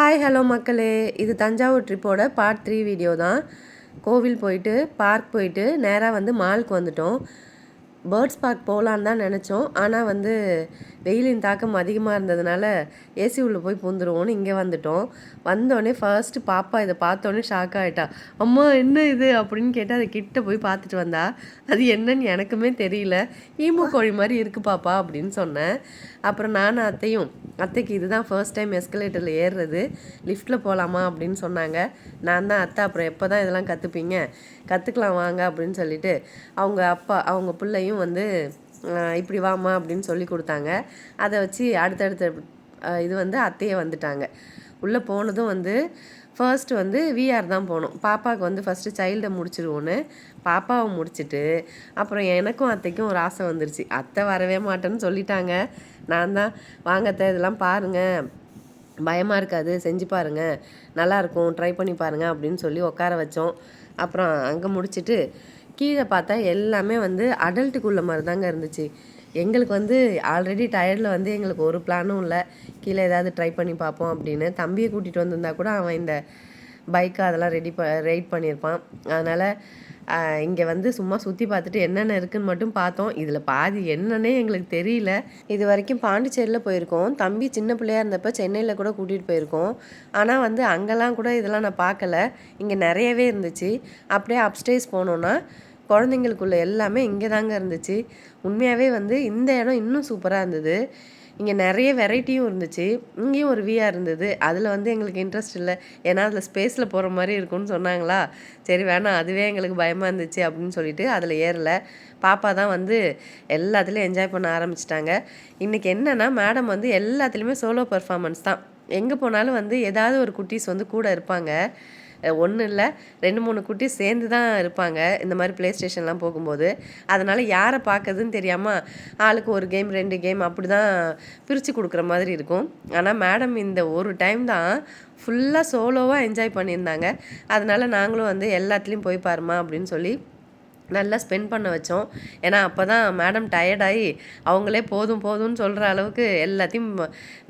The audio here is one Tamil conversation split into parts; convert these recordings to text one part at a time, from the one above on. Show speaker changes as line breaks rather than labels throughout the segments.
ஹாய் ஹலோ மக்களே, இது தஞ்சாவூர் ட்ரிப்போட பார்ட் 3 வீடியோ தான். கோவில் போயிட்டு பார்க் போயிட்டு நேராக வந்து மாலுக்கு வந்துட்டோம். பேர்ட்ஸ் பார்க் போகலான்னு தான் நினச்சோம். ஆனால் வந்து வெயிலின் தாக்கம் அதிகமாக இருந்ததுனால ஏசி உள்ளே போய் பூந்துருவோன்னு இங்கே வந்துட்டோம். வந்தோடனே ஃபர்ஸ்ட்டு பாப்பா இதை பார்த்தோன்னே ஷாக் ஆகிட்டா. அம்மா என்ன இது அப்படின்னு கேட்டால் அதை கிட்ட போய் பார்த்துட்டு வந்தா. அது என்னன்னு எனக்குமே தெரியல. ஈமு கோழி மாதிரி இருக்குது பாப்பா அப்படின்னு சொன்னேன். அப்புறம் நானும் அத்தைக்கு இதுதான் ஃபர்ஸ்ட் டைம் எஸ்கலேட்டரில் ஏறுறது, லிஃப்ட்டில் போகலாமா அப்படின்னு சொன்னாங்க. நான் தான் அத்தை அப்புறம் எப்போ தான் இதெல்லாம் கற்றுப்பீங்க, கற்றுக்கலாம் வாங்க அப்படின்னு சொல்லிட்டு அவங்க பிள்ளையும் வந்து இப்படி வாமா அப்படின்னு சொல்லி கொடுத்தாங்க. அதை வச்சு அடுத்தடுத்த இது வந்து அத்தையே வந்துட்டாங்க. உள்ளே போனதும் வந்து ஃபர்ஸ்ட் வந்து விஆர் தான் போனோம். பாப்பாவுக்கு வந்து ஃபஸ்ட்டு சைல்டை முடிச்சிடுவோன்னு பாப்பாவை முடிச்சுட்டு அப்புறம் எனக்கும் அத்தைக்கும் ஒரு ஆசை வந்துருச்சு. அத்தை வரவே மாட்டேன்னு சொல்லிட்டாங்க. நான் தான் வாங்க அத்தை இதெல்லாம் பாருங்கள், பயமாக இருக்காது, செஞ்சு பாருங்கள், நல்லாயிருக்கும், ட்ரை பண்ணி பாருங்கள் அப்படின்னு சொல்லி உட்கார வச்சோம். அப்புறம் அங்கே முடிச்சுட்டு கீழே பார்த்தா எல்லாமே வந்து அடல்ட்டுக்குள்ள மாதிரி தாங்க இருந்துச்சு. எங்களுக்கு வந்து ஆல்ரெடி டயர்டில் வந்து எங்களுக்கு ஒரு பிளானும் இல்லை, கீழே ஏதாவது ட்ரை பண்ணி பார்ப்போம் அப்படின்னு. தம்பியை கூட்டிகிட்டு வந்திருந்தா கூட அவன் இந்த பைக்கை அதெல்லாம் ரைட் பண்ணியிருப்பான். அதனால் இங்கே வந்து சும்மா சுற்றி பார்த்துட்டு என்னென்ன இருக்குதுன்னு மட்டும் பார்த்தோம். இதில் பாதி என்னன்னே எங்களுக்கு தெரியல. இது வரைக்கும் பாண்டிச்சேரியில் போயிருக்கோம். தம்பி சின்ன பிள்ளையாக இருந்தப்போ சென்னையில் கூட கூட்டிகிட்டு போயிருக்கோம். ஆனால் வந்து அங்கெல்லாம் கூட இதெல்லாம் நான் பார்க்கல. இங்கே நிறையவே இருந்துச்சு. அப்படியே அப்ஸ்டேஸ் போனோன்னா குழந்தைங்களுக்குள்ள எல்லாமே இங்கே தாங்க இருந்துச்சு. உண்மையாகவே வந்து இந்த இடம் இன்னும் சூப்பராக இருந்தது. இங்கே நிறைய வெரைட்டியும் இருந்துச்சு. இங்கேயும் ஒரு விஆர் இருந்தது. அதில் வந்து எங்களுக்கு இன்ட்ரெஸ்ட் இல்லை, ஏன்னா அதில் ஸ்பேஸில் போகிற மாதிரி இருக்குன்னு சொன்னாங்களா. சரி வேணாம், அதுவே எங்களுக்கு பயமாக இருந்துச்சு அப்படின்னு சொல்லிட்டு அதில் ஏறலை. பாப்பா தான் வந்து எல்லாத்துலேயும் என்ஜாய் பண்ண ஆரம்பிச்சிட்டாங்க. இன்றைக்கி என்னென்னா மேடம் வந்து எல்லாத்துலேயுமே சோலோ பர்ஃபார்மன்ஸ் தான். எங்கே போனாலும் வந்து ஏதாவது ஒரு குட்டீஸ் வந்து கூட இருப்பாங்க. ஒன்றும் இல்லை, 2-3 குட்டி சேர்ந்து தான் இருப்பாங்க இந்த மாதிரி ப்ளே ஸ்டேஷன்லாம் போகும்போது. அதனால் யாரை பார்க்குறதுன்னு தெரியாமல் ஆளுக்கு ஒரு கேம் 2 கேம் அப்படி தான் பிரித்து கொடுக்குற மாதிரி இருக்கும். ஆனால் மேடம் இந்த ஒரு டைம் தான் ஃபுல்லாக சோலோவாக என்ஜாய் பண்ணியிருந்தாங்க. அதனால் நாங்களும் வந்து எல்லாத்துலேயும் போய் பாருமா அப்படின்னு சொல்லி நல்லா ஸ்பெண்ட் பண்ண வச்சோம். ஏன்னா அப்போ தான் மேடம் டயர்டாகி அவங்களே போதும் போதும்னு சொல்கிற அளவுக்கு எல்லாத்தையும்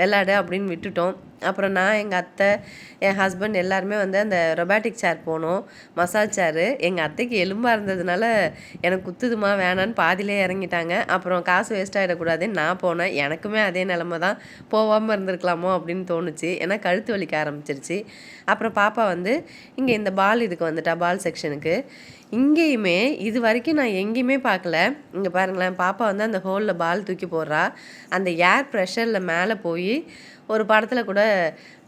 விளாடு அப்படின்னு விட்டுட்டோம். அப்புறம் நான், எங்கள் அத்தை, என் ஹஸ்பண்ட் எல்லாருமே வந்து அந்த ரொபாட்டிக் சேர் போனோம், மசாஜ் சேரு. எங்கள் அத்தைக்கு எலும்பாக இருந்ததுனால எனக்கு குத்துதுமா வேணான்னு பாதியிலே இறங்கிட்டாங்க. அப்புறம் காசு வேஸ்ட் ஆகிடக்கூடாதுன்னு நான் போனேன். எனக்குமே அதே நிலமை தான், போகாமல் இருந்திருக்கலாமோ அப்படின்னு தோணுச்சு. ஏன்னா கழுத்து வலிக்க ஆரம்பிச்சிருச்சு. அப்புறம் பாப்பா வந்து இங்கே இந்த பால் இதுக்கு வந்துட்டா, பால் செக்ஷனுக்கு. இங்கேயுமே இது வரைக்கும் நான் எங்கேயுமே பார்க்கல. இங்கே பாருங்களேன், பாப்பா வந்து அந்த ஹோலில் பால் தூக்கி போடுறா. அந்த ஏர் ப்ரெஷரில் மேலே போய் ஒரு படத்தில் கூட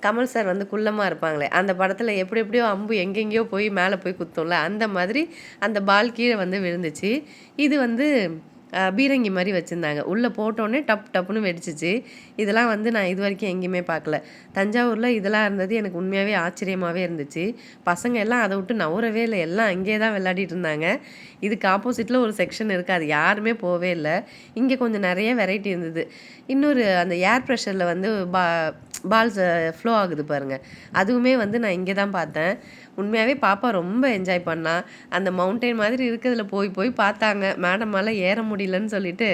கமல் சார் வந்து குள்ளமாக இருப்பாங்களே, அந்த படத்தில் எப்படியோ அம்பு எங்கெங்கேயோ போய் மேலே போய் குத்தும்ல, அந்த மாதிரி அந்த பால் கீழே வந்து விழுந்துச்சு. இது வந்து பீரங்கி மாதிரி வச்சுருந்தாங்க. உள்ளே போட்டோன்னே டப்புன்னு வெடிச்சிச்சு. இதெல்லாம் வந்து நான் இது வரைக்கும் எங்கேயுமே பார்க்கல. தஞ்சாவூரில் இதெல்லாம் இருந்தது எனக்கு உண்மையாகவே ஆச்சரியமாகவே இருந்துச்சு. பசங்க எல்லாம் அதை விட்டு நவரவே இல்லை, எல்லாம் அங்கேயே தான் விளையாடிட்டு இருந்தாங்க. இதுக்கு ஆப்போசிட்டில் ஒரு செக்ஷன் இருக்குது, அது யாருமே போகவே இல்லை. இங்கே கொஞ்சம் நிறைய வெரைட்டி இருந்தது. இன்னொரு அந்த ஏர் ப்ரெஷரில் வந்து பால்ஸ் ஃப்ளோ ஆகுது பாருங்கள், அதுவுமே வந்து நான் இங்கே தான் பார்த்தேன். உண்மையாகவே பாப்பா ரொம்ப என்ஜாய் பண்ணா. அந்த மவுண்டெயின் மாதிரி இருக்கிறதுல போய் பார்த்தாங்க. மேடமால் ஏற முடியலன்னு சொல்லிட்டு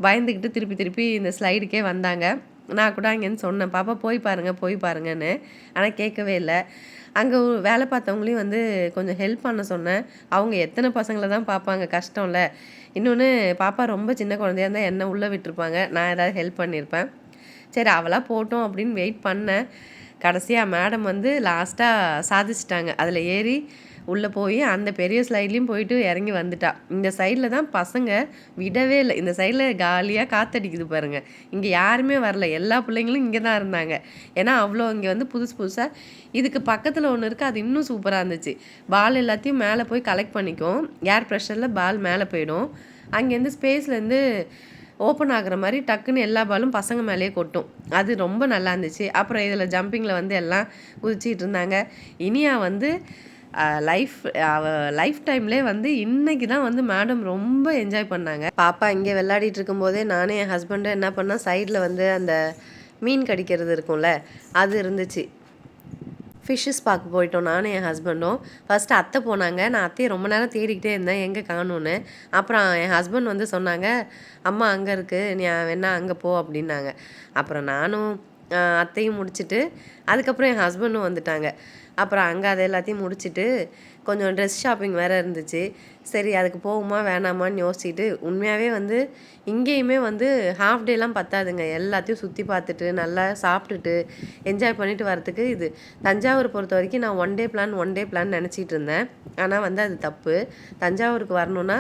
பயந்துக்கிட்டு திருப்பி இந்த ஸ்லைடுக்கே வந்தாங்க. நான் கூட அங்கேன்னு சொன்னேன், பாப்பா போய் பாருங்கன்னு. ஆனால் கேட்கவே இல்லை. அங்கே வேலை பார்த்தவங்களையும் வந்து கொஞ்சம் ஹெல்ப் பண்ண சொன்னேன். அவங்க எத்தனை பசங்களை தான் பார்ப்பாங்க, கஷ்டம்ல. இன்னொன்று பாப்பா ரொம்ப சின்ன குழந்தையா இருந்தால் என்ன உள்ளே விட்டுருப்பாங்க, நான் ஏதாவது ஹெல்ப் பண்ணியிருப்பேன். சரி அவளாக போட்டோம் அப்படின்னு வெயிட் பண்ணேன். கடைசியாக மேடம் வந்து லாஸ்ட்டாக சாதிச்சிட்டாங்க. அதில் ஏறி உள்ளே போய் அந்த பெரிய ஸ்லைட்லேயும் போயிட்டு இறங்கி வந்துட்டா. இந்த சைடில் தான் பசங்க விடவே இல்லை. இந்த சைடில் காலியாக காற்றடிக்குது பாருங்கள். இங்கே யாருமே வரல, எல்லா பிள்ளைங்களும் இங்கே தான் இருந்தாங்க. ஏன்னா அவ்வளோ இங்கே வந்து புதுசாக இதுக்கு பக்கத்தில் ஒன்று இருக்குது, அது இன்னும் சூப்பராக இருந்துச்சு. பால் எல்லாத்தையும் மேலே போய் கலெக்ட் பண்ணிக்கும். ஏர் ப்ரெஷரில் பால் மேலே போயிடும். அங்கேருந்து ஸ்பேஸ்லேருந்து ஓப்பன் ஆகுற மாதிரி டக்குன்னு எல்லா பாலும் பசங்க மேலேயே கொட்டும். அது ரொம்ப நல்லா இருந்துச்சு. அப்புறம் இதில் ஜம்பிங்கில் வந்து எல்லாம் குதிச்சிட்டு இருந்தாங்க. இனியா வந்து லைஃப் டைம்லேயே வந்து இன்றைக்கி தான் வந்து மேடம் ரொம்ப என்ஜாய் பண்ணாங்க. பாப்பா இங்கே விளையாடிட்டு இருக்கும்போதே நானே என் ஹஸ்பண்டும் என்ன பண்ணால் சைடில் வந்து அந்த மீன் கடிக்கிறது இருக்கும்ல, அது இருந்துச்சு. ஃபிஷ்ஷஸ் பார்க்க போயிட்டோம் நானும் என் ஹஸ்பண்டும். ஃபஸ்ட்டு அத்தை போனாங்க. நான் அத்தையை ரொம்ப நேரம் தேடிக்கிட்டே இருந்தேன், எங்கே காணும்னு. அப்புறம் என் ஹஸ்பண்ட் வந்து சொன்னாங்க, அம்மா அங்கே இருக்குது, நீ வேணா அங்கே போ அப்படின்னாங்க. அப்புறம் நானும் அத்தையும் முடிச்சுட்டு அதுக்கப்புறம் என் ஹஸ்பண்டும் வந்துட்டாங்க. அப்புறம் அங்கே அதை எல்லாத்தையும் முடிச்சுட்டு கொஞ்சம் ட்ரெஸ் ஷாப்பிங் வேறு இருந்துச்சு. சரி அதுக்கு போகுமா வேணாமான்னு யோசிச்சுட்டு உண்மையாகவே வந்து இங்கேயுமே வந்து ஹாஃப் டேலாம் பத்தாதுங்க. எல்லாத்தையும் சுற்றி பார்த்துட்டு நல்லா சாப்பிட்டுட்டு என்ஜாய் பண்ணிட்டு வரத்துக்கு இது தஞ்சாவூர் பொறுத்த வரைக்கும் நான் ஒன் டே பிளான் நினச்சிட்டு இருந்தேன். ஆனால் வந்து அது தப்பு. தஞ்சாவூருக்கு வரணுன்னா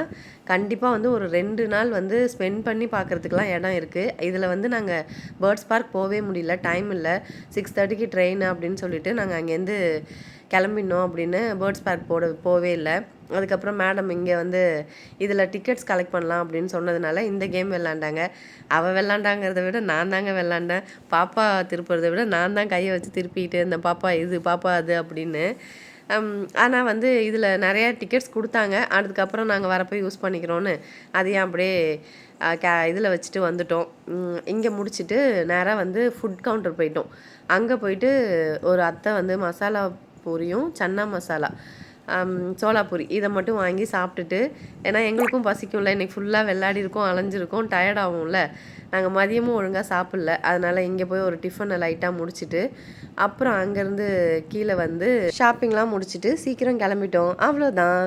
கண்டிப்பாக வந்து ஒரு 2 நாள் வந்து ஸ்பெண்ட் பண்ணி பார்க்குறதுக்குலாம் இடம் இருக்குது. இதில் வந்து நாங்கள் பேர்ட்ஸ் பார்க் போகவே முடியல, டைம் இல்லை. 6:30க்கு ட்ரெயின் அப்படின்னு சொல்லிட்டு நாங்கள் அங்கேருந்து கிளம்பினோம் அப்படின்னு பேர்ட்ஸ் பார்க் போகவே இல்லை. அதுக்கப்புறம் மேடம் இங்கே வந்து இதில் டிக்கெட்ஸ் கலெக்ட் பண்ணலாம் அப்படின்னு சொன்னதுனால இந்த கேம் விளாண்டாங்க. அவள் விளாண்டாங்கிறத விட நான் தாங்க விளாண்டேன். பாப்பா திருப்புறதை விட நான் தான் கையை வச்சு திருப்பிக்கிட்டு இருந்தேன், பாப்பா இது பாப்பா அது அப்படின்னு. ஆனால் வந்து இதில் நிறையா டிக்கெட்ஸ் கொடுத்தாங்க. அதுக்கப்புறம் நாங்கள் வரப்போ யூஸ் பண்ணிக்கிறோன்னு அதையும் அப்படியே இதில் வச்சுட்டு வந்துட்டோம். இங்கே முடிச்சுட்டு நேராக வந்து ஃபுட் கவுண்டர் போயிட்டோம். அங்கே போயிட்டு ஒரு அத்தை வந்து மசாலா பூரியும் சன்னா மசாலா சோளாப்பூரி இதை மட்டும் வாங்கி சாப்பிட்டுட்டு, ஏன்னா எங்களுக்கும் பசிக்கும்ல, இன்றைக்கி ஃபுல்லாக விளையாடி இருக்கோம், அலைஞ்சிருக்கோம், டயர்டாகும்ல. நாங்கள் மதியமும் ஒழுங்காக சாப்பிடல. அதனால் இங்கே போய் ஒரு டிஃபனை லைட்டாக முடிச்சுட்டு அப்புறம் அங்கேருந்து கீழே வந்து ஷாப்பிங்லாம் முடிச்சுட்டு சீக்கிரம் கிளம்பிட்டோம். அவ்வளோதான்.